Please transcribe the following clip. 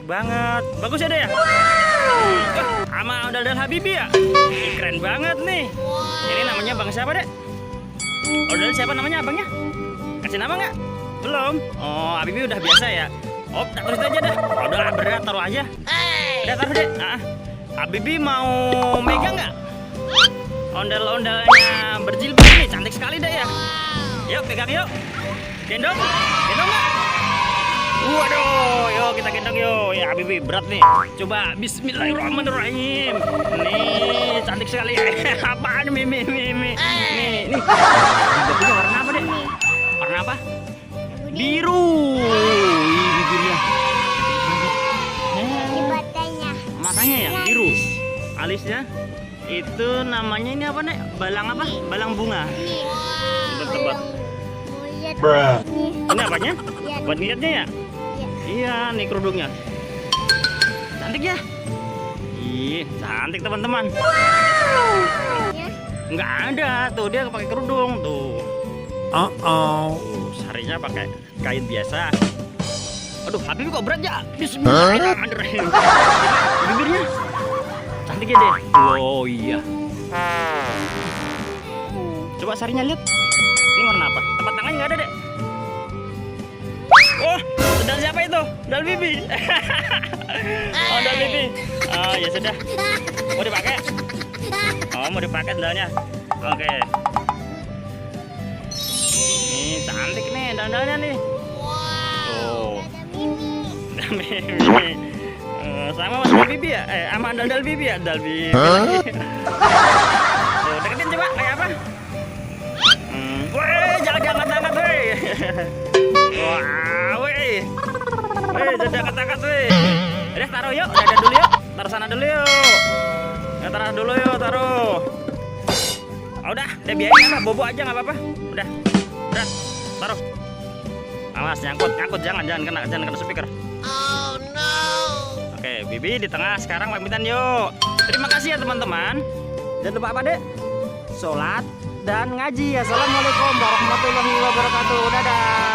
banget. Bagus ya, Dek ya? Sama ondel-ondel Habibie ya? Keren banget nih. Ini namanya Bang siapa, Dek? Ondel siapa namanya abangnya? Kasih nama nggak? Belum. Oh, Habibie udah biasa ya. Oh, terus aja dah. Udah berat, taruh aja. Udah taruh, Dek. Habibie mau megang nggak? Ondel-ondelnya berjilbab ini cantik sekali, Dek ya. Yuk pegang yuk. Gendong, gendong nggak? Waduh, yuk kita gendong yuk. Ya Habibie berat nih. Coba Bismillahirrahmanirrahim. Nih cantik sekali. Apaan Mimi? Nih. Jilbabnya warna apa, Dek? Warna apa? Biru. Ih, bibirnya. Matanya ya biru. Alisnya itu namanya ini apa, Nek? Balang apa? Balang bunga. Tebak-tebak. Ini apanya? Buat niatnya ya? Iya, nih kerudungnya. Cantik ya? Ih, cantik teman-teman. Nggak ada, tuh dia pakai kerudung tuh. Sarinya pakai kain biasa. Aduh, Habibie kok berat ya? Bismillahirrahmanirrahim. Bibirnya cantik ya, Dek? Oh iya. Coba sarinya lihat. Ini warna apa? Tempat tangannya nggak ada, Dek. Oh, sendal siapa itu? Sendal Bibi. Oh, sendal Bibi. Oh, ya sudah. Mau dipakai? Oh, mau dipakai sendalnya. Oke. Nih, cantik nih sendalnya nih. Tuh. Mimi. Sama sama Bibi ya? Sama sendal Bibi ya? Sendal Bibi. Tuh, deketin coba kayak apa? Weh, jangan angkat-angkat, weh. Wah, weh. Jangan angkat-angkat, weh. Udah taruh yuk, udah dulu yuk. Taruh sana dulu yuk. Ya, taruh dulu yuk, taruh. Oh, udah biarin apa, bobo aja nggak apa-apa. Udah, taruh. Awas, nyangkut, jangan kena speaker. Oh no. Oke, Bibi di tengah, sekarang pamitan yuk. Terima kasih ya teman-teman. Jangan lupa apa, Dek? Sholat dan ngaji. Assalamualaikum warahmatullahi wabarakatuh. Dadah.